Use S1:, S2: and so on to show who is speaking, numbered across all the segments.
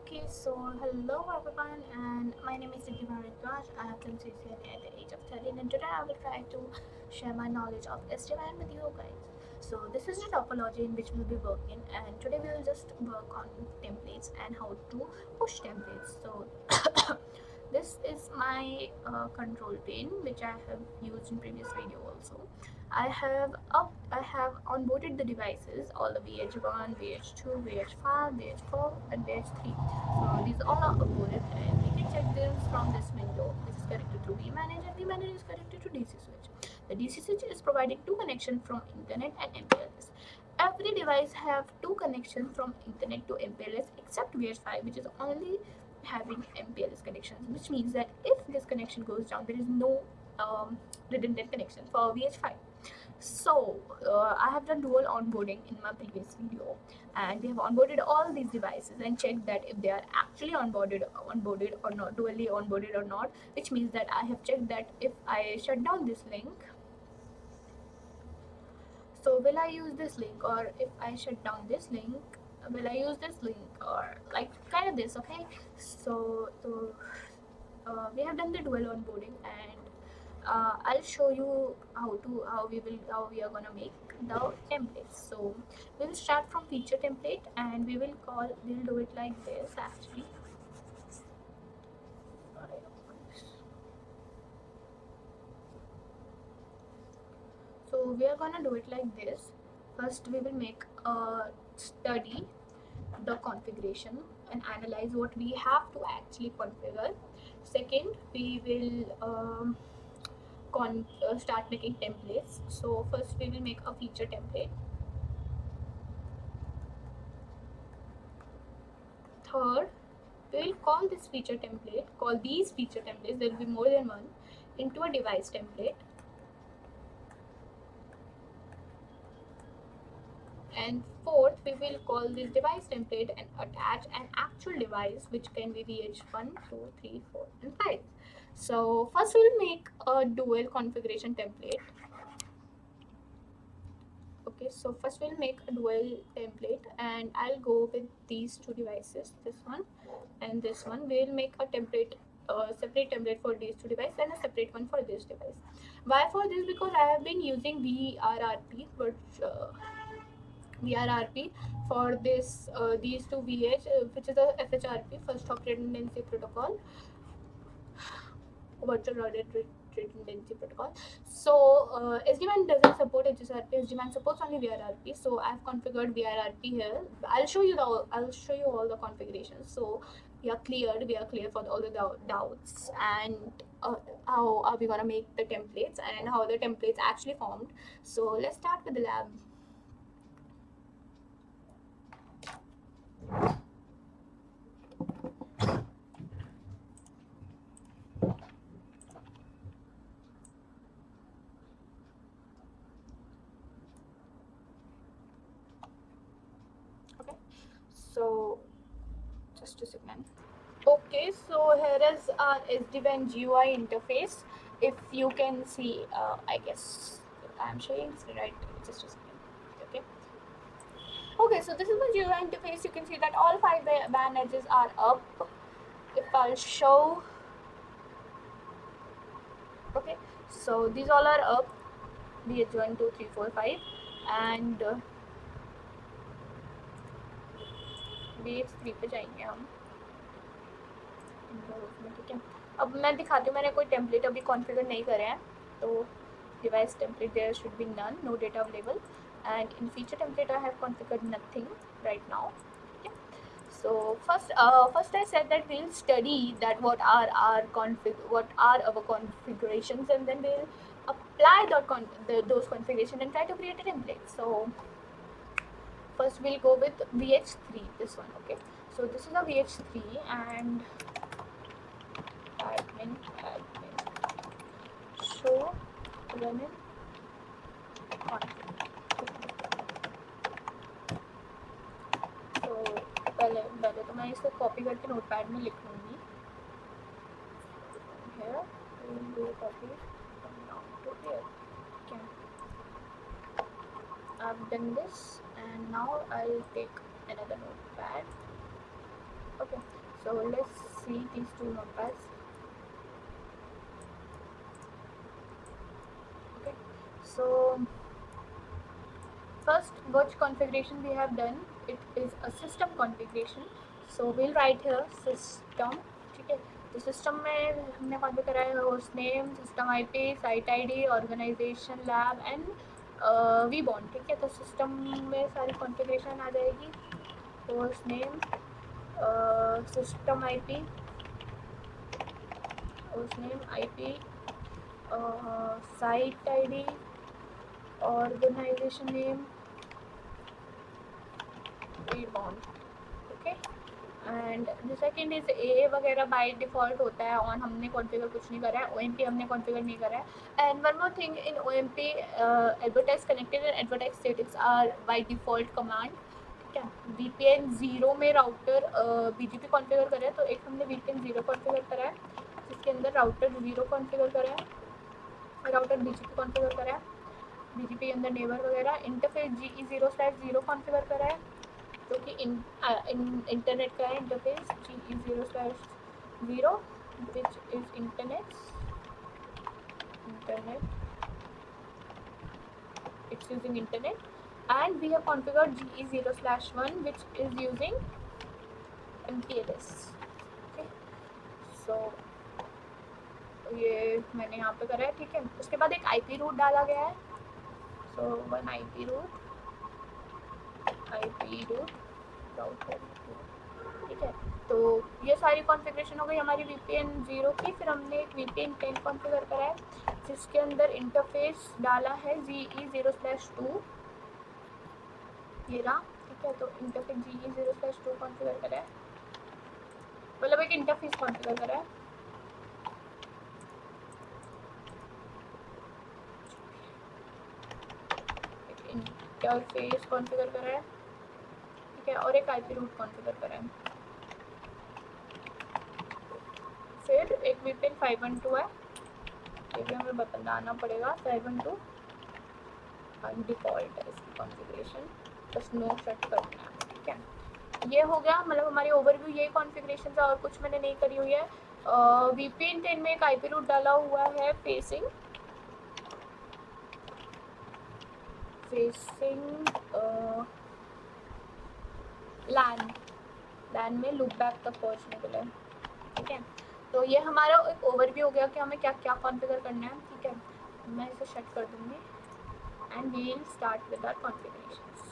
S1: Okay, so hello everyone, and my name is Siddhi Bharadwaj. I have done CCNA at the age of 13, and today I will try to share my knowledge of SDVAN with you guys. So this is the topology in which we'll be working, and today we will just work on templates and how to push templates. So this is my control pane, which I have used in previous video also. I have onboarded the devices, all the VH1, VH2, VH5, VH4, and VH3. So these all are uploaded, and we can check this from this window. This is connected to vManage, and vManage is connected to DC switch. The DC switch is providing two connections from internet and MPLS. Every device have two connections from internet to MPLS except VH5, which is only having MPLS connections, which means that if this connection goes down, there is no redundant connection for VH5. So I have done dual onboarding in my previous video, and we have onboarded all these devices and checked that if they are actually onboarded or not, dually onboarded or not, which means that I have checked that if I shut down this link, so will I use this link, or if I shut down this link, will I use this link, or like kind of this. Okay, so we have done the dual onboarding, and I'll show you how we are gonna make the templates. So we'll start from feature template, and we'll do it like this actually. So we are gonna do it like this. First we will make a study the configuration and analyze what we have to actually configure. Second, we will start making templates. So first we will make a feature template. Third, we will call these feature templates, there will be more than one, into a device template. And fourth, we will call this device template and attach an actual device, which can be VH1, 2, 3, 4, and 5. So first we will make a dual configuration template. Okay, so first we'll make a dual template, and I'll go with these two devices, this one and this one. We'll make a template, separate template for these two devices and a separate one for this device. Why for this? Because I have been using VRRP, but VRRP for this these two VH, which is a FHRP, first hop redundancy protocol, virtual redundancy protocol. So SD-WAN doesn't support HSRP. SD-WAN supports only VRRP. So I've configured VRRP here. I'll show you all the configurations. So we are clear for all the doubts, and how are we gonna make the templates and how the templates actually formed. So let's start with the lab. Okay, so just a second. Okay, so here is our SD-WAN GUI interface. If you can see, I guess I'm showing screen right. Just a second. Okay. Okay, so this is my GUI interface. You can see that all 5 WAN edges are up. If I'll show, okay, so these all are up. VH1, 2, 3, 4, 5, and VH3 पे जाएंगे हम. ठीक है, अब मैं दिखाती हूँ. मैंने कोई टेम्पलेट अभी कॉन्फ़िगर नहीं करे हैं, तो device template there should be none, no data available, and in feature template I have configured nothing right now. Okay. So first I said that we'll study that what are our configurations, and then we'll apply those configurations and try to create a template. So first we'll go with VH3, this one. Okay, so this is a VH3, and admin show run in config. तो पहले तो मैं इसको copy करके notepad में लिख लूँगी. Here we'll do a copy from down to here. Okay, I've done this, and now I'll take another notepad. Okay, So let's see these two numbers. Okay, so first which configuration we have done, it is a system configuration. So we'll write here system. ठीक है, तो system में हमने configure करा है host name, system IP, site ID, organisation, lab and vBond. ठीक है, तो सिस्टम में सारी कॉन्फ़िगरेशन आ जाएगी. Host name, system IP, host name, IP, site ID, organisation name, vBond. Okay, and the second is a वगैरह by default होता है ऑन, हमने कॉन्फ़िगर कुछ नहीं करा है. OMP हमने कॉन्फ़िगर नहीं करा है. And one more thing, in OMP advertise connected and advertise statics are by default command. ठीक है, VPN 0 में राउटर BGP कॉन्फ़िगर करा है, तो एक हमने VPN 0 कॉन्फ़िगर करा है जिसके अंदर राउटर 0 कॉन्फ़िगर करा है, राउटर BGP कॉन्फ़िगर करा है, BGP अंदर नेबर वगैरह. इंटरफेस GE0/0 कॉन्फ़िगर करा है जो कि इंटरनेट का है. Interface GE0/0 which is internet, it's using internet. And we have configured GE0/1 which is using MPLS. okay, so ये मैंने यहाँ पे करा है. ठीक है, उसके बाद एक IP रूट डाला गया है. so one IP route router. ठीक है, तो ये सारी कॉन्फ़िगरेशन हो गई हमारी VPN 0 की. फिर हमने एक VPN 10 कॉन्फ़िगर करा है जिसके अंदर इंटरफेस डाला है GE0/2. ये रहा. ठीक है, तो इंटरफेस GE0/2 कॉन्फ़िगर करा है, मतलब एक इंटरफेस कॉन्फ़िगर करा है. एक इंटरफेस कॉन्फ़िगर करा है. ठीक है, और एक IP रूट कॉन्फ़िगर करा है. फिर एक VPN 512 है, ये भी हमें बताना पड़ेगा. 512 डिफ़ॉल्ट है इसकी कॉन्फ़िगरेशन, बस नो सेट करना है. ठीक है, ये हो गया, मतलब हमारी ओवरव्यू ये कॉन्फ़िगरेशन है और कुछ मैंने नहीं करी हुई है. VPN 10 में एक IP रूट डाला हुआ है फेसिंग लैन में लूप बैक तक पहुंचने के लिए. ठीक है, तो ये हमारा एक ओवरव्यू हो गया कि हमें क्या क्या कॉन्फ़िगर करना है. ठीक है, मैं इसे शट कर दूंगी and we will start with our configurations.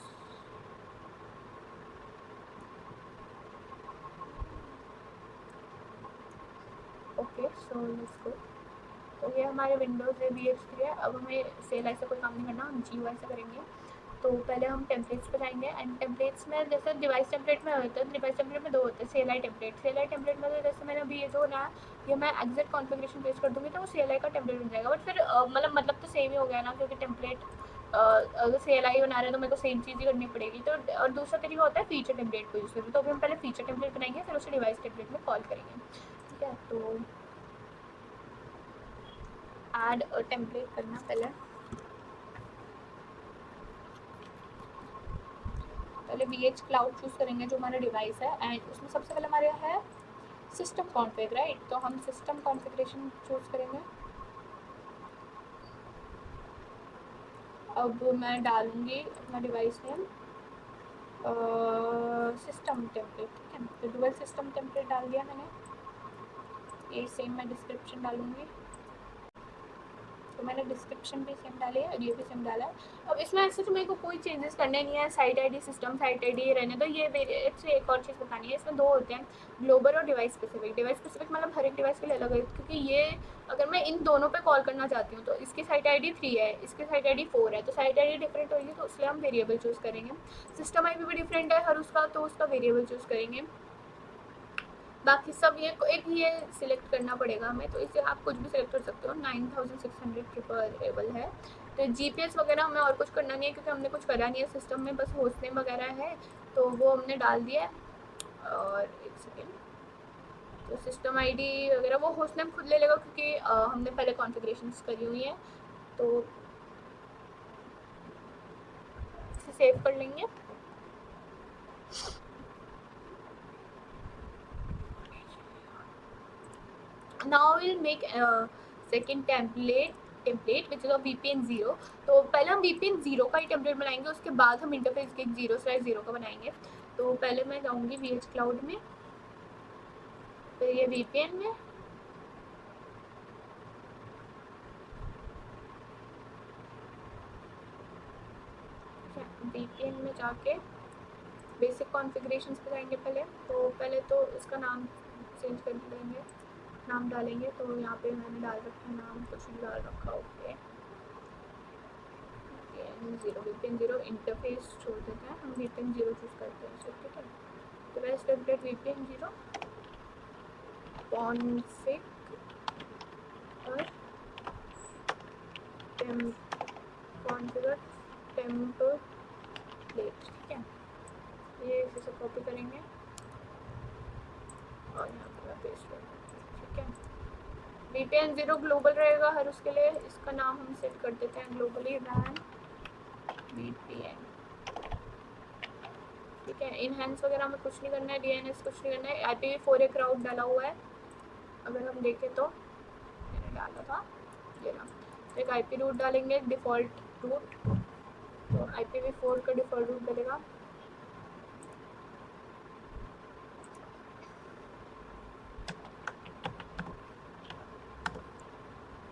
S1: Okay, so let's go. तो ये हमारे विंडोज़ है VH3 है. अब हमें CLI से कोई काम नहीं करना, हम GUI से करेंगे. तो पहले हम टेम्पलेट्स पे जाएंगे एंड टेम्पलेट्स में जैसे डिवाइस टेम्पलेट में होता है, डिवाइस टेम्पलेट में दो होते हैं. CLI टेम्पलेट में तो जैसे मैंने अभी ये जो ना ये मैं एग्जैक्ट कॉन्फ़िगरेशन पेस्ट कर दूँगी तो वो CLI का टेम्पलेट बन जाएगा. बट फिर मतलब तो सेम ही हो गया ना, क्योंकि टेम्पलेट अगर CLI बना रहे हैं तो मेरे को सेम चीज़ ही करनी पड़ेगी. तो और दूसरा तरीका होता है फीचर टेम्पलेट को यूज़ करके. तो अभी हम पहले फीचर टेम्पलेट बनाएंगे, फिर उसे डिवाइस टेम्पलेट में कॉल करेंगे. ठीक है, तो ऐड टेम्पलेट करना पहले VH क्लाउड चूज़ करेंगे जो हमारा डिवाइस है. एंड उसमें सबसे पहले हमारे है सिस्टम कॉन्फ़िग, राइट. तो हम सिस्टम कॉन्फ़िगरेशन चूज़ करेंगे. अब मैं डालूँगी अपना डिवाइस नेम सिस्टम टेम्पलेट. ठीक है, तो डुअल सिस्टम टेम्पलेट डाल दिया मैंने. ये सेम मैं डिस्क्रिप्शन डालूँगी. तो मैंने डिस्क्रिप्शन भी सेम डाली है और ये भी सेम डाला है. अब इसमें ऐसे तो मेरे को कोई चेंजेस करने नहीं है. Site ID, system site ID रहने दो. ये इससे एक और चीज़ बतानी है, इसमें दो होते हैं, ग्लोबल और डिवाइस स्पेसिफिक. डिवाइस स्पेसिफिक मतलब हर एक डिवाइस के लिए अलग है, क्योंकि ये अगर मैं इन दोनों पे कॉल करना चाहती हूँ तो इसकी साइट आईडी 3 है, इसकी साइट आईडी 4 है, तो साइट आईडी डिफरेंट होगी, तो इसलिए हम वेरिएबल चूज़ करेंगे. सिस्टम आईडी भी डिफरेंट है हर उसका, तो उसका वेरिएबल चूज़ करेंगे. बाकी सब ये एक ये सिलेक्ट करना पड़ेगा हमें, तो इसे आप कुछ भी सिलेक्ट कर सकते हो. 9600 प्रिफरेबल है. तो GPS वगैरह हमें और कुछ करना नहीं है क्योंकि हमने कुछ करा नहीं है सिस्टम में, बस होस्ट नेम वगैरह है तो वो हमने डाल दिया है. और एक सेकेंड, तो सिस्टम आईडी वगैरह वो होस्ट नेम खुद ले लेगा क्योंकि हमने पहले कॉन्फ़िगरेशंस करी हुई हैं. तो इसे सेव कर लेंगे. Now will make second template which is of VPN 0। तो पहले हम VPN 0 का ही टेम्पलेट बनाएंगे, उसके बाद हम इंटरफेस के 0/0 का बनाएंगे। तो पहले मैं जाऊँगी VH Cloud में, फिर ये VPN में, VPN में जाके बेसिक कॉन्फ़िगरेशंस पे जाएंगे पहले। तो पहले तो इसका नाम चेंज कर देंगे, नाम डालेंगे। तो यहाँ पे मैंने डाल रखा है नाम, कुछ नहीं डाल रखा। ओके, VPN 0 इंटरफेस छोड़ देते हैं, हम VPN 0 चूज़ करते हैं। ठीक है, तो वैसे टेम्पलेट VPN 0 कॉन्फ़िग और कॉन्फ़िगर टेम्पलेट। ठीक है, ये इसे से कॉपी करेंगे और यहाँ पर मैं पेस्ट कर दूँगी। ठीक है, VPN 0 ग्लोबल रहेगा हर उसके लिए। इसका नाम हम सेट कर देते हैं ग्लोबली रैन VPN। ठीक है, इनहेंस वगैरह में कुछ नहीं करना है, DNS कुछ नहीं करना है। IPv4 एक राउट डाला हुआ है, अगर हम देखें तो मैंने डाला था ये ना। तो एक IP रूट डालेंगे, डिफ़ॉल्ट रूट। तो IPv4 का डिफ़ॉल्ट रूट डलेगा।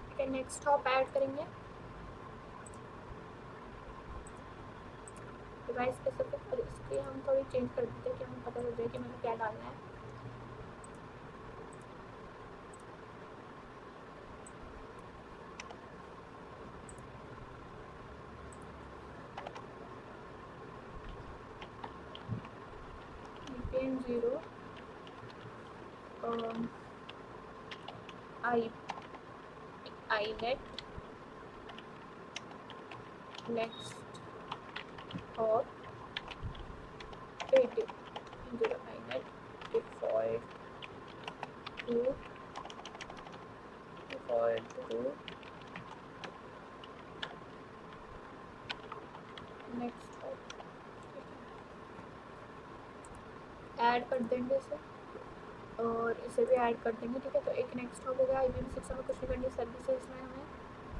S1: ठीक है, नेक्स्ट हॉप ऐड करेंगे। डिवाइस स्पेसिफिक पर इसकी हम थोड़ी चेंज कर देते हैं कि हमें पता चल जाए कि मैंने क्या डालना है। VPN 0 iNet next hop 0 iNet default root next hop add कर देंगे इसे, और इसे भी ऐड कर देंगे। ठीक है, तो एक नेक्स्ट हॉप हो गया। IPv6 में कुछ नहीं करनी, सर्विसेज में हमें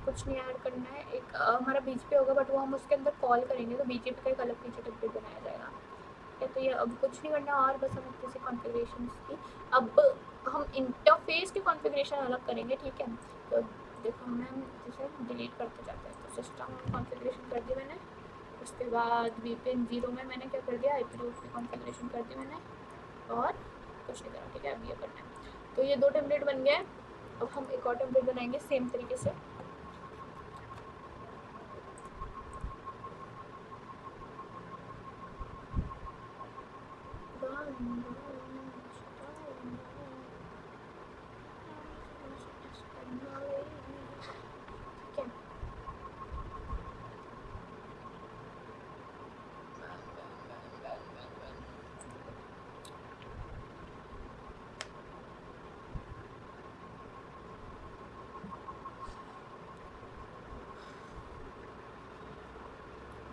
S1: कुछ नहीं ऐड करना है। एक हमारा BGP होगा, बट वो हम उसके अंदर कॉल करेंगे, तो BGP का एक अलग फीचर टेम्पलेट बनाया जाएगा। ठीक है, तो ये अब कुछ नहीं करना, और बस हम किसी कॉन्फ़िगरेशन की अब हम इंटरफेस की कॉन्फ़िगरेशन अलग करेंगे। ठीक है, तो देखो मैं इसे डिलीट करते जाते हैं। तो सिस्टम कॉन्फ़िगरेशन कर दी मैंने, उसके बाद VPN 0 में मैंने क्या कर दिया, IP रूट की कॉन्फ़िगरेशन कर दी मैंने, और कुछ नहीं करा। ठीक है, अब ये करना है। तो ये 2 टेम्पलेट बन गए। अब हम एक और टेम्पलेट बनाएंगे सेम तरीके से।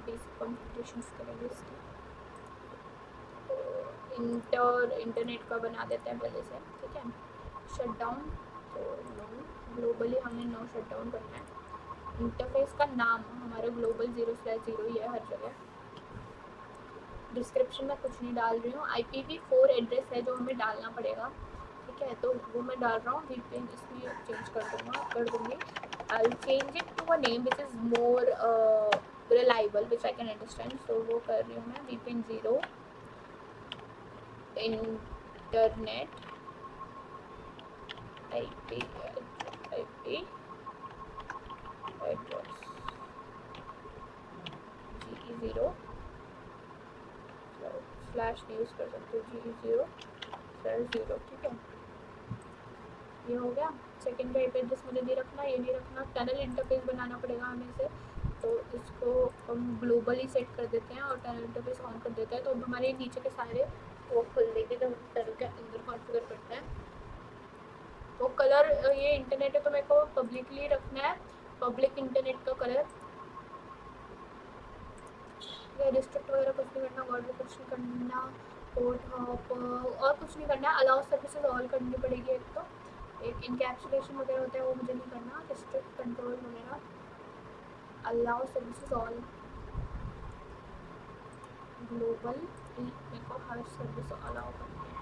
S1: बेसिक कॉन्फ़िगरेशंस करेंगे इसकी। इंटरनेट का बना देते हैं पहले से। ठीक है, शट डाउन, तो ग्लोबली हमें नो शट डाउन करना है। इंटरफेस का नाम हमारा ग्लोबल 0/0 ही है हर जगह। डिस्क्रिप्शन में कुछ नहीं डाल रही हूँ, IPv4 एड्रेस है जो हमें डालना पड़ेगा। ठीक है, तो वो मैं डाल रहा हूँ। VPN इसमें चेंज कर दूँगी। I will change it to a name which is more reliable which I can understand. So वो कर रही हूँ मैं, VPN 0 internet IP address GE0 slash use कर सकते हो, GE0/0। ठीक है, ये हो गया। सेकेंड का IP एड्रेस मुझे नहीं रखना, ये नहीं रखना। टनल इंटरफेस बनाना पड़ेगा हमें इसे, तो इसको हम ग्लोबली सेट कर देते हैं और टनल इंटरफेस ऑन कर देते हैं। तो अब हमारे नीचे के सारे वो खुल देंगे जब टनल के अंदर कॉन्फ़िगर करते हैं। तो कलर ये इंटरनेट है तो मेरे को पब्लिकली रखना है, पब्लिक इंटरनेट का कलर। रिस्ट्रिक्ट वगैरह कुछ नहीं करना, वर्ड कुछ नहीं करना, पोर्ट हॉप और कुछ नहीं करना है। अलाउ सर्विसेज ऑल करनी पड़ेगी एक तो, एक इनकैप्सुलेशन वगैरह होता है वो मुझे नहीं करना, रिस्ट्रिक्ट कंट्रोल वगैरह, अलाउ सर्विसेज ऑल ग्लोबल, मेरे को हर सर्विस अलाउ करनी है,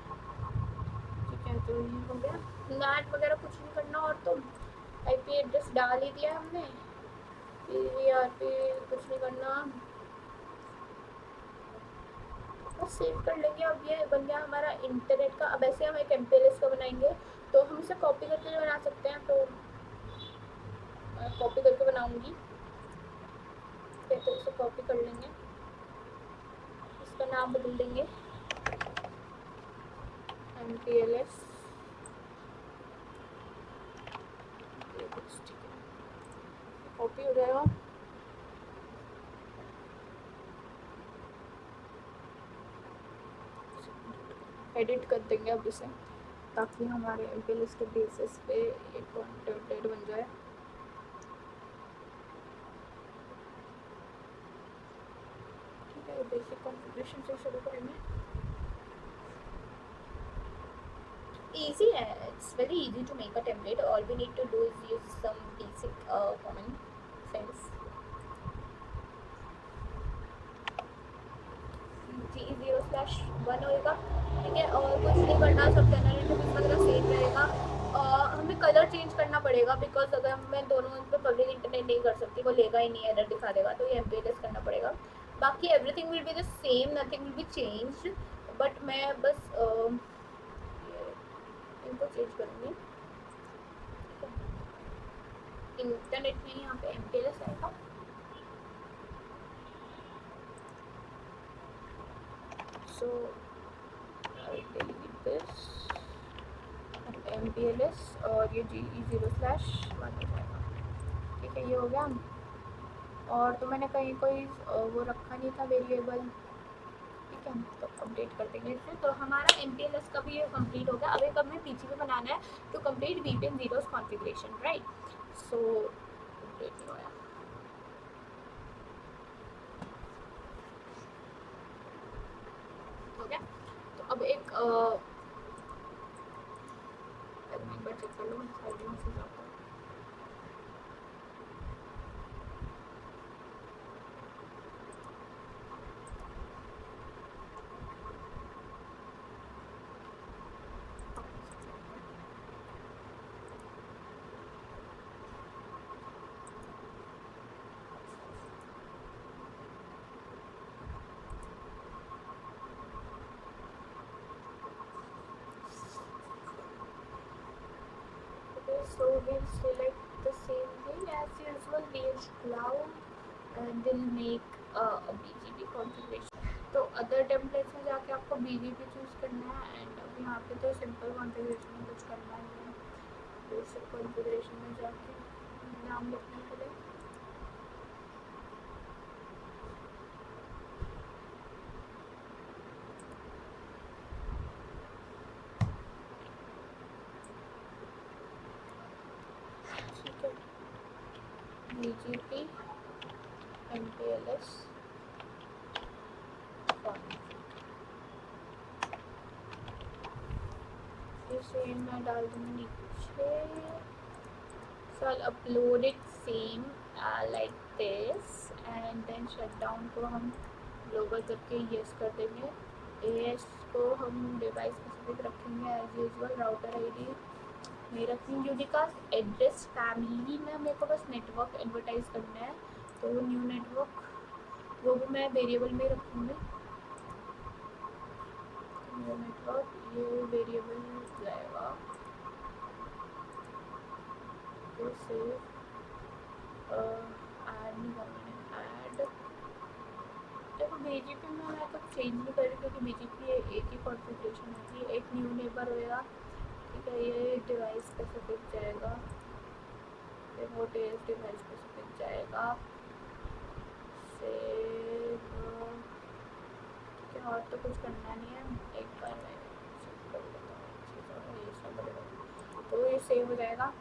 S1: ठीक है। तो ये हो गया, नैट वगैरह कुछ नहीं करना, और तुम आईपी एड्रेस डाल ही दिया हमने, पीवीआरपी कुछ नहीं करना, बस सेव कर लेंगे। अब ये बन गया हमारा इंटरनेट का। अब ऐसे हम एक एमपीएलएस का बनाएंगे, तो हम इसे कॉपी करके बना सकते हैं, तो कॉपी करके बनाऊंगी, तो इसे कॉपी कर लेंगे, इसका नाम बदल देंगे एमपीएलएस, कॉपी हो जाएगा। एडिट कर देंगे अब इसे, ताकि हमारे एमपीएलएस के बेसिस पे एक टेम्पलेट बन जाए। ठीक है, बेसिक कॉन्फ़िगरेशन से शुरू करेंगे। Easy, it's very easy to make a template. All we need to do is use some basic common sense. G0/1 होएगा, ठीक है, और कुछ नहीं करना, सब जनरेटर वगैरह सेम रहेगा। हमें कलर चेंज करना पड़ेगा, बिकॉज अगर मैं दोनों पे पब्लिक इंटरनेट नहीं कर सकती, वो लेगा ही नहीं, एरर दिखा देगा, तो ये एमपीएलएस करना पड़ेगा। बाकी everything will be the same, nothing will be changed, but मैं बस इनको चेंज करूँगी। इंटरनेट में यहाँ पे एमपीएलएस आएगा, so I'll delete this MPLS और ये GE0/1 हो जाएगा, ठीक है, ये हो गया। और तो मैंने कहीं कोई वो रखा नहीं था वेरिएबल, ठीक है, तो अपडेट कर देंगे इसे। तो हमारा MPLS का भी ये कंप्लीट हो गया। अब एक हमें पीछे भी बनाना है तो complete VPN zeros configuration, right, सो अपडेट नहीं होया, हो गया। तो अब एक बार चेक कर लो, मैं साइड में से जाता हूँ। So we'll select the same thing as usual, we'll cloud and we'll make a BGP configuration. तो अदर टेम्पलेट्स में जाके आपको BGP चूज़ करना है, एंड अब यहाँ पे तो सिंपल कॉन्फ़िगरेशन में कुछ करना ही है, बेसिक कॉन्फ़िगरेशन में जाके नाम लिखने के लिए BGP MPLS इसे मैं डाल दूँगी नीचे। So I'll upload it same like this, and then shutdown को हम ग्लोबल करके yes कर देंगे। AS को हम डिवाइस स्पेसिफिक रखेंगे एज यूजुअल, राउटर आईडी नहीं रखेंगे, यूनिकास्ट एड्रेस फैमिली में मेरे को बस नेटवर्क एडवर्टाइज करना है, तो न्यू नेटवर्क वो भी मैं वेरिएबल में रखूँगी, न्यू नेटवर्क ये वेरिएबल जाएगा, से ऐड नहीं करना है, ऐड देखो BGP में मैं कुछ चेंज नहीं कर रही, क्योंकि BGP एक ही कॉन्फ़िगरेशन होगी, एक न्यू नेबर होएगा, ठीक है, ये डिवाइस स्पेसिफिक जाएगा, रिमोट एज डिवाइस स्पेसिफिक जाएगा, से क्या और तो कुछ करना नहीं है, एक बार मैं चेक कर लेता हूँ, ये सब तो ये सेव हो जाएगा।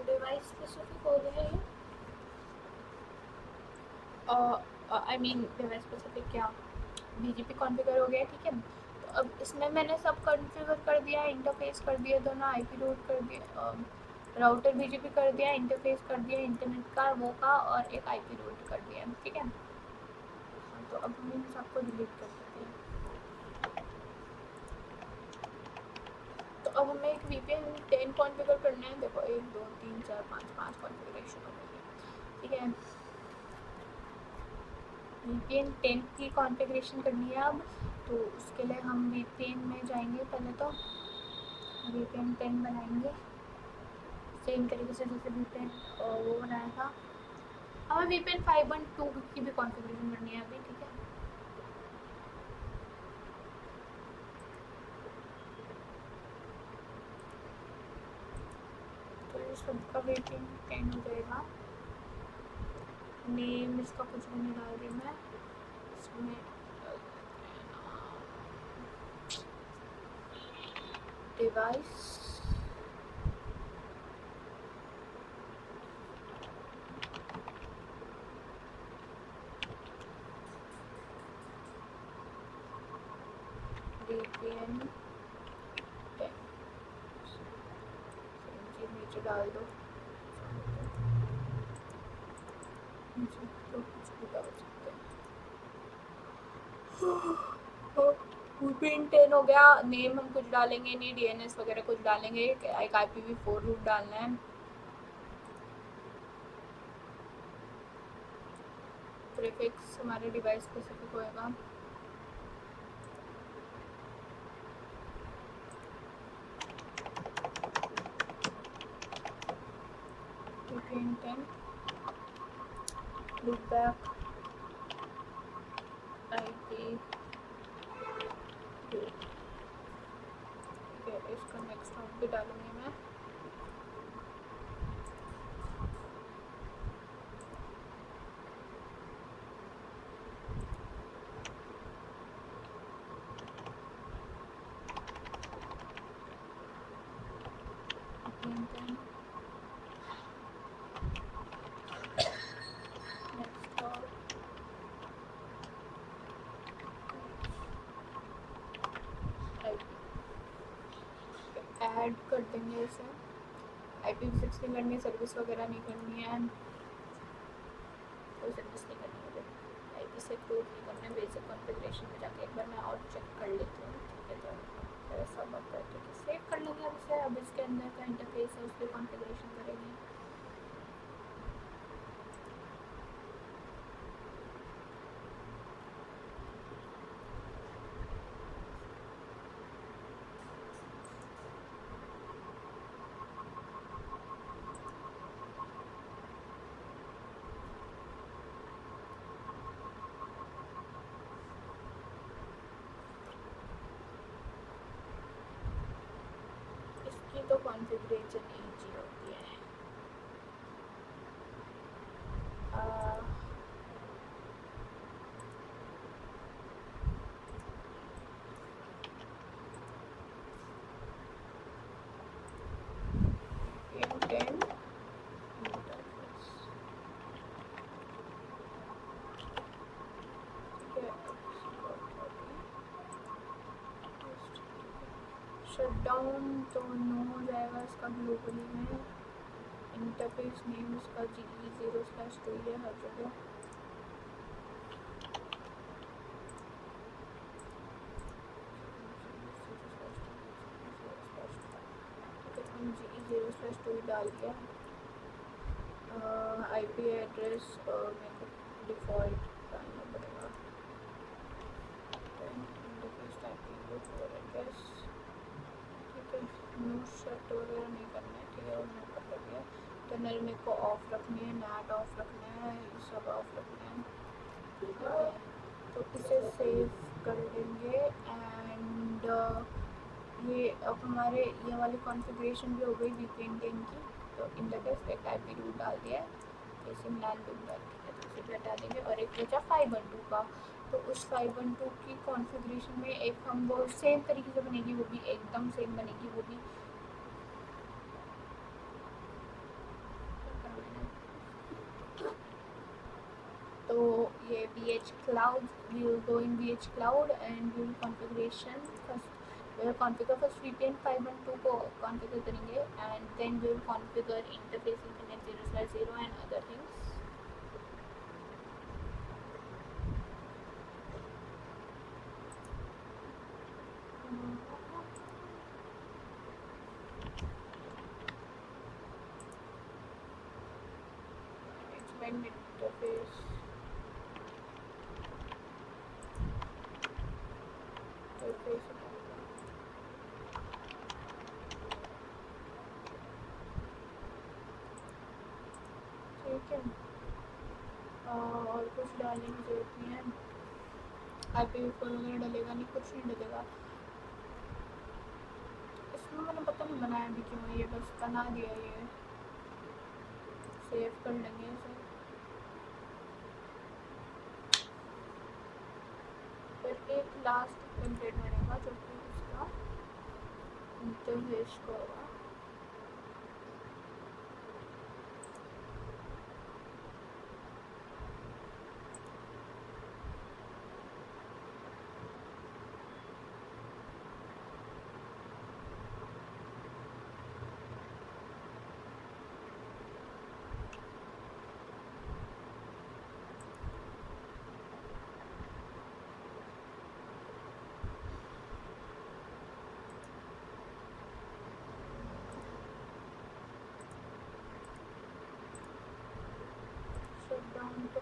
S1: डिवाइस स्पेसिफिक हो गया ये, आई मीन डिवाइस स्पेसिफिक क्या, बीजीपी कॉन्फ़िगर हो गया, ठीक है। तो अब इसमें मैंने सब कॉन्फ़िगर कर दिया, इंटरफेस कर दिया दोनों, आईपी रूट कर दिया, राउटर बीजीपी कर दिया, इंटरफेस कर दिया इंटरनेट का वो का, और एक आईपी रूट कर दिया, ठीक है। तो अब हम इन सबको डिलीट कर देते हैं। तो अब हमें एक वीपीएन 10 कॉन्फ़िगर करना है। देखो 1 2 3 4 5 5 कॉन्फ़िगरेशन हो गई, ठीक है। वीपीएन 10 की कॉन्फ़िगरेशन करनी है अब। तो उसके लिए हम वीपीएन में जाएंगे, पहले तो वीपीएन 10 बनाएंगे सेम तरीके से जैसे वीपीएन वो बनाया था। हमें वीपीएन 5.2 की भी कॉन्फ़िगरेशन करनी है अभी, ठीक है। तो ये सबका वीपीएन 10 हो जाएगा। नेम इसका कुछ भी नहीं डाल रही मैं इसमें, डिवाइस वीपीएन 10 नीचे डाल दो, नीचे तो कुछ भी डाल सकते हैं। वीपीएन 10 हो गया। नेम हम कुछ डालेंगे नहीं, डीएनएस वगैरह कुछ डालेंगे, एक IPv4 रूट डालना है। प्रीफिक्स हमारे डिवाइस स्पेसिफिक होएगा। वीपीएन 10 लूपबैक IP, ठीक है। इसका नेक्स्ट हॉप भी डालूंगी मैं। नेक्स्ट हॉप ऐड कर देंगे इसे। IPv6 नहीं करनी, सर्विस वगैरह नहीं करनी है, कोई सर्विस नहीं करनी है, IP से क्लोज नहीं करना है। बेसिक कॉन्फ़िगरेशन में जाके एक बार मैं और चेक कर लेती हूँ, ठीक है। तो ऐसा बात है, ठीक है, सेव कर लेंगे अब इसे। अब इसके अंदर का इंटरफेस है उस पर कॉन्फ़िगरेशन करेंगे। इसकी तो कॉन्फ़िगरेशन ईजी होती है। वीपीएन 10 शटडाउन तो नो हो जाएगा इसका ग्लोबली में। इंटरफेस नेम इसका GE0/2 है हर जगह। हम GE0/2 डाल दिया। IP एड्रेस मेरे को डिफ़ॉल्ट डालना पड़ेगा। इंटरफेस टाइपिंग एड्रेस, ठीक है। नो शट वगैरह नहीं करना है, ठीक है। और नो कर दिया। टनल मेरे को ऑफ रखनी है, नैट ऑफ रखना है, ये सब ऑफ रखना है, ठीक है। तो इसे सेव कर लेंगे। एंड ये अब हमारे ये वाली कॉन्फ़िगरेशन भी हो गई वीपीएन 10 की। तो इंटरफेस एक IP रूट डाल दिया है, जैसे मिलान दूंगा, ठीक है। तो इसे भी हटा देंगे। और एक बचा 512 का। तो उस 512 की कॉन्फ़िगरेशन में एक हम वो सेम तरीके से बनेगी, वो भी एकदम सेम बनेगी, वो भी तो ये VH Cloud, we will go in VH Cloud and we will configuration first. We will configure first VPN 512 को configure करेंगे and then we will configure interface internet 0/0 and other things. Explain interface. ठीक है, और कुछ डालने की जरूरत नहीं है। IPv4 वगैरह डलेगा नहीं, कुछ नहीं डलेगा इसमें। मैंने पता नहीं बनाया भी क्यों, ये बस बना दिया। ये सेव कर लेंगे इसे। फिर एक लास्ट टेम्पलेट बनेगा जो कि उसका इंटरफेस का होगा। डाउन तो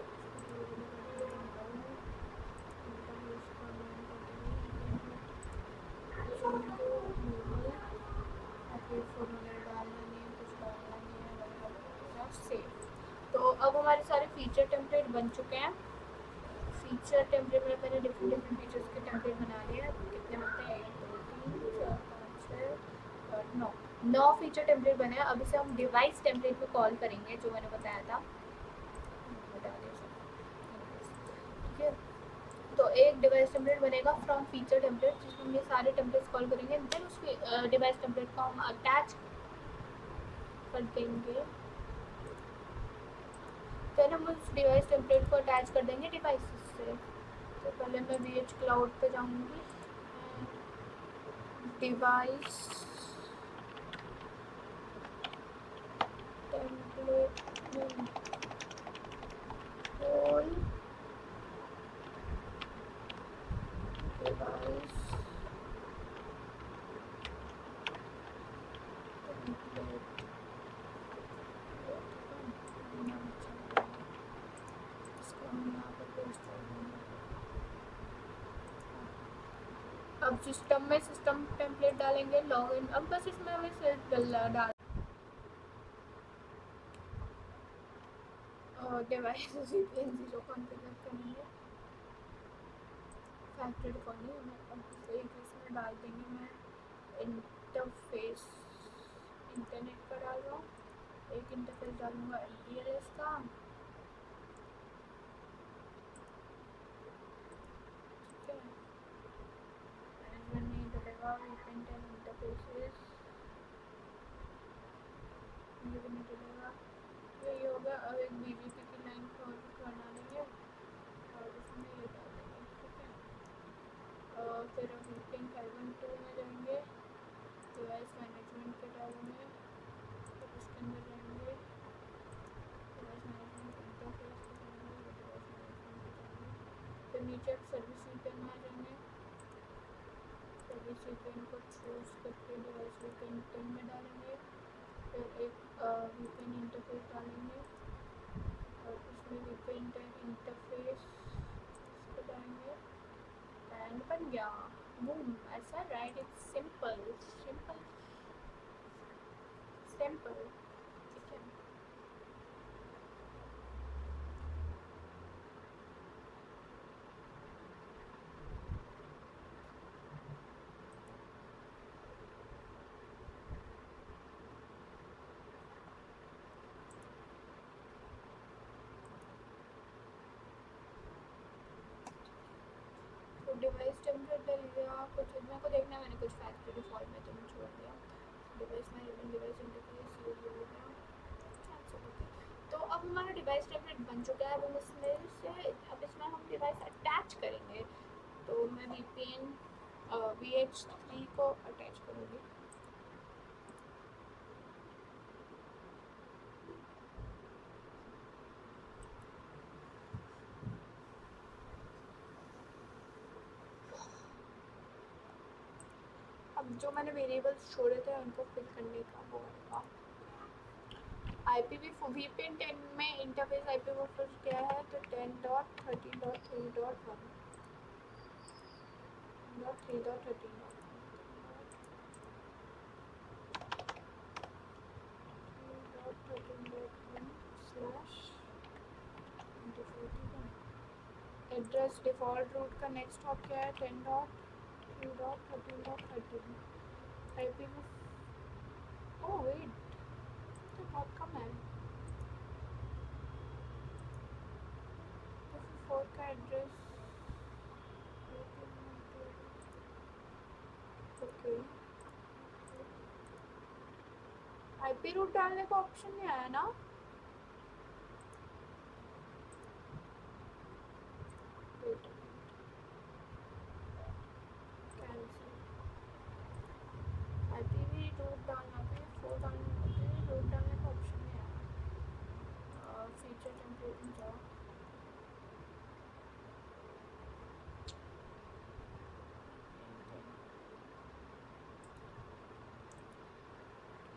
S1: तो अब हमारे सारे फीचर टेम्पलेट बन चुके हैं। फीचर टेम्पलेट में मैंने डिफरेंट डिफरेंट फीचर्स के टेम्पलेट बना लिए हैं। कितने बनते हैं? 1 2 3 4 5 6 और 9 फीचर टेम्पलेट बने हैं। अब इसे हम डिवाइस टेम्पलेट पे कॉल करेंगे, जो मैंने बताया था। ठीक है, तो एक डिवाइस टेम्पलेट बनेगा फ्रॉम फीचर टेम्पलेट, जिसमें हम ये सारे टेम्पलेट्स कॉल करेंगे। देन उस डिवाइस टेम्पलेट को हम अटैच कर देंगे। देन हम उस डिवाइस टेम्पलेट को अटैच कर देंगे डिवाइसेस से। तो पहले मैं VH क्लाउड पे जाऊंगी, डिवाइस टेम्पलेट कॉल डिवाइस अब सिस्टम में सिस्टम टेम्पलेट डालेंगे, लॉगिन। अब बस इसमें हमें सिर्फ डाल और डिवाइस VPN 0 कॉन्फ़िगर करेंगे। फैक्ट्री डिफॉल्ट में अब एक इसमें डाल देंगे। मैं इंटरफेस इंटरनेट का डाल रहा हूँ, एक इंटरफेस डालूंगा MPLS का। VPN 10 इंटरफेसेस ये भी नहीं चलेगा। यही होगा। अब एक BGP की लाइन को बना लेंगे और उसमें ये डाल देंगे। ठीक है, और फिर अब VPN 512 में जाएंगे, डिवाइस मैनेजमेंट पे डालेंगे, फिर उसके अंदर जाएंगे, डिवाइस मैनेजमेंट इंटरफेस पे जाएंगे, डिवाइस मैनेजमेंट पे जाएंगे, फिर नीचे सर्विस VPN में आ जाएंगे। सर्विस VPN को चूज करके डिवाइस VPN 10 में डालेंगे, फिर एक VPN इंटरफेस डालेंगे और उसमें VPN 10 इंटरफेस इसको डालेंगे एंड बन गया। बूम, ऐसा right. It's simple simple simple. ठीक है, डिवाइस टेम्पलेट ले लिया। कुछ मेरे को देखना है, मैंने कुछ फैक्ट्री डिफॉल्ट में तो मैं छोड़ दिया। डिवाइस मैनेजमेंट, डिवाइस इंटरफेस ये हो गया। तो अब हमारा डिवाइस टेम्पलेट बन चुका है। अब हम इसमें से अब इसमें डिवाइस अटैच करेंगे तो मैं VPN VH3 को अटैच करूँगी। अब जो मैंने वेरिएबल्स छोड़े थे उनको फिल करने का वो होगा। VPN 10 में इंटरफेस IPv4 क्या है तो 10.13.3.1 एड्रेस डिफ़ॉल्ट रूट का नेक्स्ट हॉप क्या है 10.3.13.13 IPv ओह वेट तो बहुत कम है। IPv4 का एड्रेस ओके IP रूट डालने का ऑप्शन नहीं आया ना। IPv रूट डालना पे 4 डालने पे रूट डालने का ऑप्शन नहीं आया। फीचर टेम्पलेट में जाओ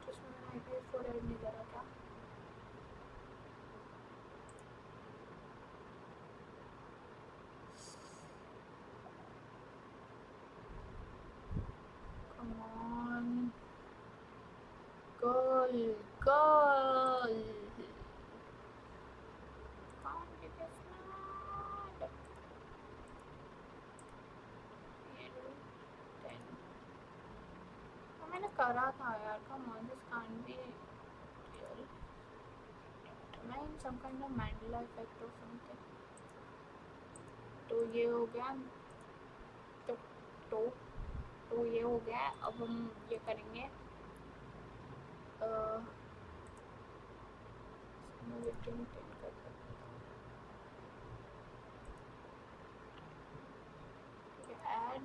S1: जिसमें मैंने IPv4 ऐड नहीं करा था। Come on, girl. Can't be this mad. ये लो 10 तो मैंने करा था यार। Come on, this can't be real. Am I in some kind of Mandela effect or something? तो ये हो गया तो तो तो ये हो गया। अब हम ये करेंगे victim 10 कर सकते हैं। ठीक है ऐड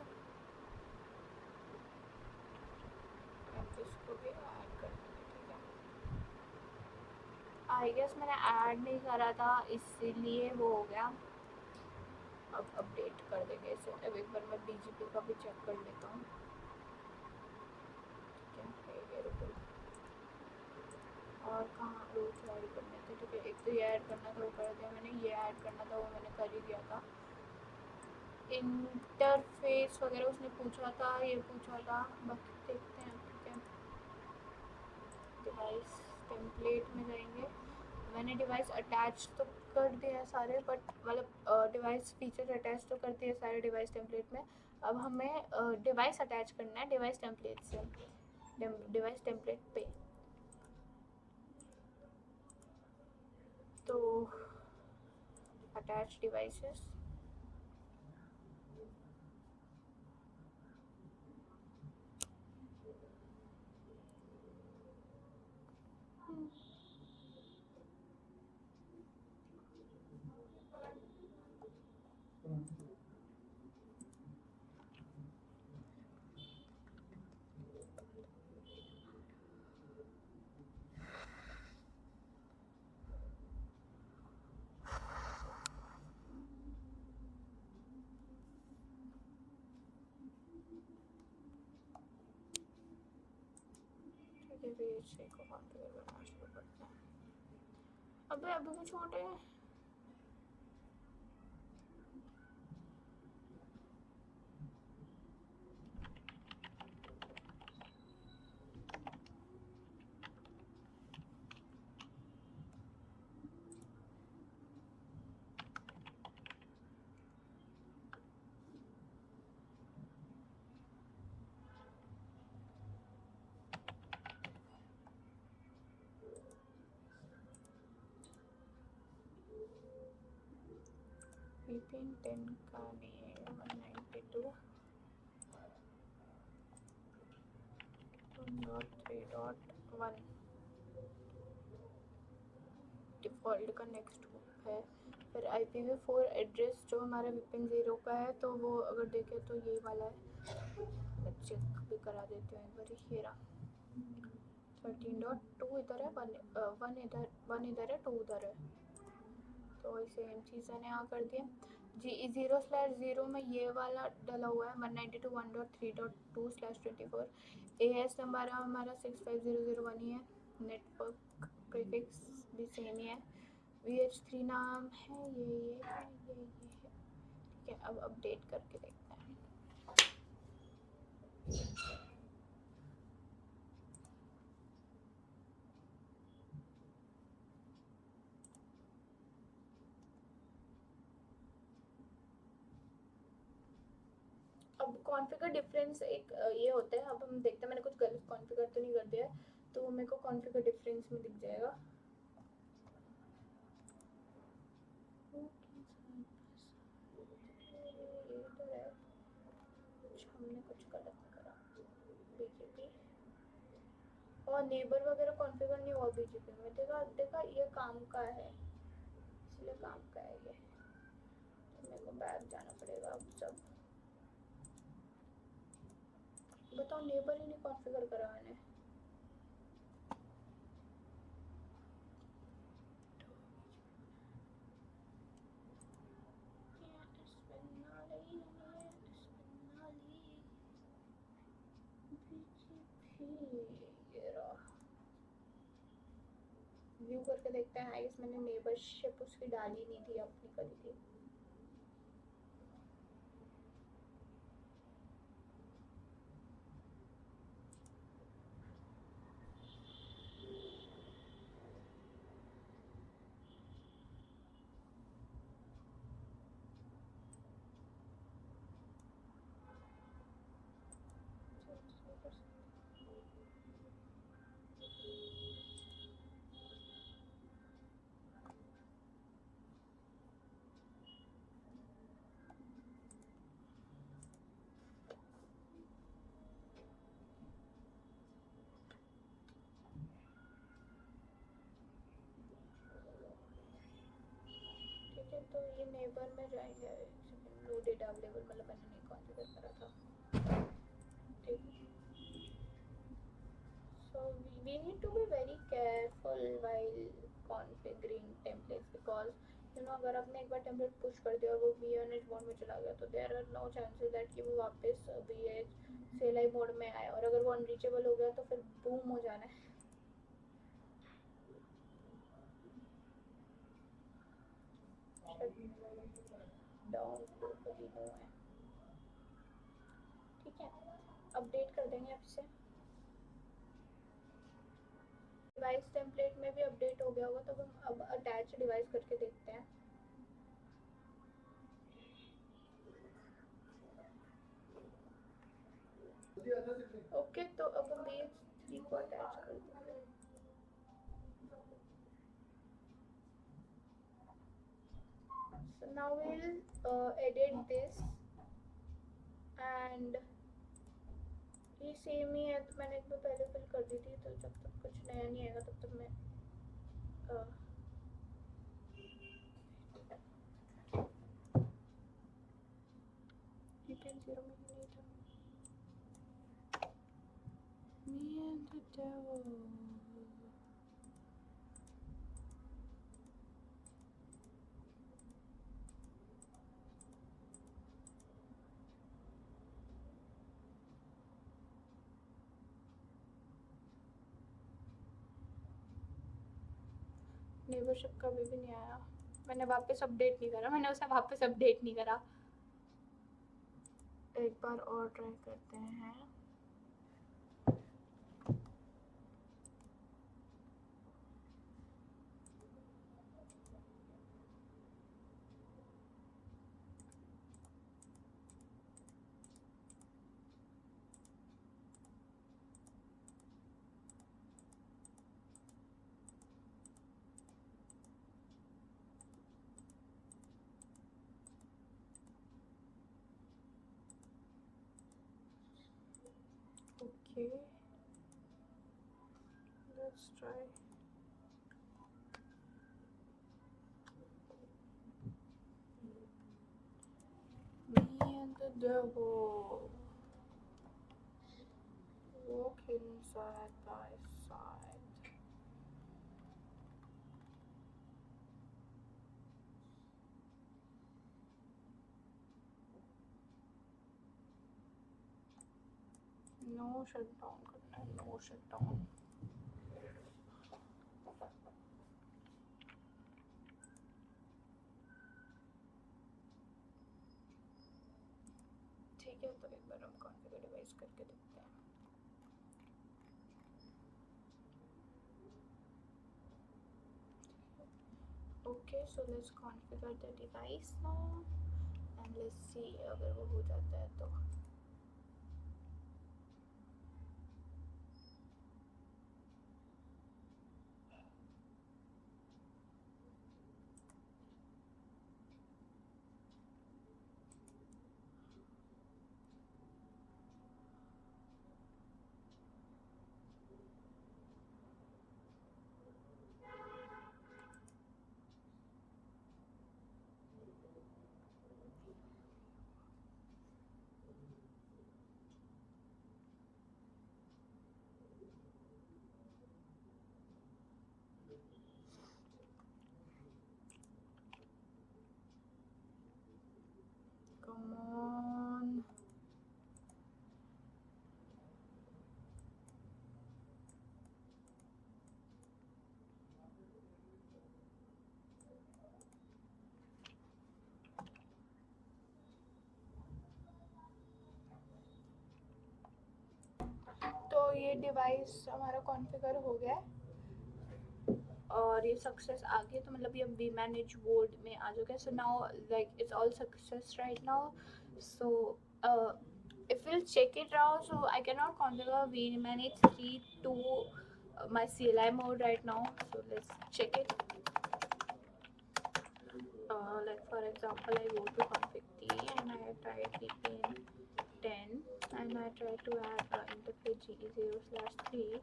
S1: इसको भी ऐड कर देंगे। ठीक है आई गेस मैंने ऐड नहीं करा था इसीलिए वो हो गया। अब अपडेट कर देंगे इसे। अब एक बार मैं BGP का भी चेक कर लेता हूँ। ठीक है ये रुको और कहाँ रूट ऐड करने थे। ठीक है एक तो ये ऐड करना था वो कर दिया मैंने। ये ऐड करना था वो मैंने कर ही दिया था। इंटरफेस वगैरह उसने पूछा था ये पूछा था बाकी देखते हैं। ठीक है डिवाइस टेम्पलेट में जाएंगे। मैंने डिवाइस अटैच तो कर दिया है सारे बट मतलब डिवाइस फीचर अटैच तो कर दिए सारे डिवाइस टेम्पलेट में। अब हमें डिवाइस अटैच करना है डिवाइस टेम्पलेट से डिवाइस टेम्पलेट पे। तो अटैच डिवाइसेस VHC को कॉन्फ़िगर करना शुरू करते हैं। अबे अभी भी छोटे हैं। VPN 10 का नहीं है 192.3.1 डिफ़ॉल्ट का नेक्स्ट हो। है। फिर IPv4 एड्रेस जो हमारा VPN 0 का है, तो वो अगर देखें तो यही वाला है। मैं चेक भी करा देती हूँ एक बार। ये रहा 13.2 इधर है, 1 इधर है, 2 उधर है, तो सेम चीज़ मैंने यहाँ कर दिया। G0/0 में ये वाला डला हुआ है 192.1.3.2/24। AS नंबर हमारा 65001 ही है। नेटवर्क प्रीफिक्स भी सेम ही है। VH3 नाम है, ये है, ये है। ठीक है, अब अपडेट करके देखते हैं। अब कॉन्फ़िगर डिफरेंस एक ये होता है। अब हम देखते हैं मैंने कुछ गलत कॉन्फ़िगर तो नहीं कर दिया है, तो मेरे को कॉन्फ़िगर डिफरेंस में दिख जाएगा। हमने कुछ गलत करा। BGP और नेबर वगैरह कॉन्फ़िगर नहीं हुआ BGP में। देखा ये काम का है, इसलिए काम का है ये। तो मेरे को बैक जाना पड़ेगा अब सब। बताओ, नेबर ही नहीं कॉन्फ़िगर करा मैंने। व्यू करके देखते हैं। आई मैंने नेबरशिप उसकी डाली नहीं थी, अपनी करी थी। ठीक है, तो ये नेबर में जाएंगे। नो डेटा अवेलेबल, मतलब मैंने नहीं कॉन्फ़िगर करा था। ठीक, so we need to be very careful while configuring templates, because अगर आपने एक बार टेम्पलेट पुश कर दिया और वो VNet मोड में चला गया, तो there are no chances that कि वो वापस CLI मोड में आए, और अगर वो अनरीचेबल हो गया तो फिर बूम हो जाना है। डाउन है। ठीक है, अपडेट कर देंगे आपसे। डिवाइस टेम्पलेट में भी अपडेट हो गया होगा, तो हम अब अटैच डिवाइस करके देखते हैं। ओके, तो अब हम BH3 को अटैच कर देंगे। So now we'll edit this, and ये सेम ही है, तो मैंने एक बार पहले फिल कर दी थी, तो जब तक कुछ नया नहीं आएगा तब तक मैं VPN 0 में नहीं था। Me and the devil. Neighbourship का भी नहीं आया। मैंने वापस अपडेट नहीं करा, मैंने उसे वापस अपडेट नहीं करा। एक बार और ट्राई करते हैं। Okay, let's try. They will walking side by side. No shut down करना है, नो शट डाउन। ठीक है, तो एक बार हम कॉन्फ़िगर डिवाइस करके देखते हैं। Okay, so let's configure the device now and let's see अगर वो हो जाता है तो। Come on. तो ये डिवाइस हमारा कॉन्फ़िगर हो गया है और ये सक्सेस आ गई, तो मतलब ये वी मैनेज बोर्ड में आ चुका है। So now like it's all success right now. So if we'll check it now, so I cannot configure vmanage 3 to my CLI mode right now. So let's check it. Like for example, I go to config t and I try vpn 10 and I try to add interface g0/3,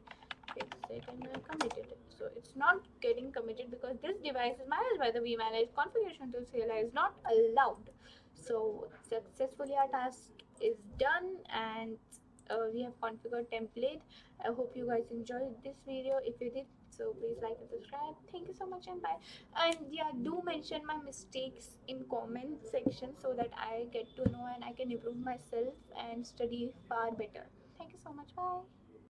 S1: fix it and I committed it. So it's not getting committed because this device is managed by the vmanage. Configuration to CLI is not allowed. So successfully our task is done and we have configured template. I hope you guys enjoyed this video. If you did, so please like and subscribe. Thank you so much and bye. And yeah, do mention my mistakes in comment section so that I get to know and I can improve myself and study far better. Thank you so much. Bye.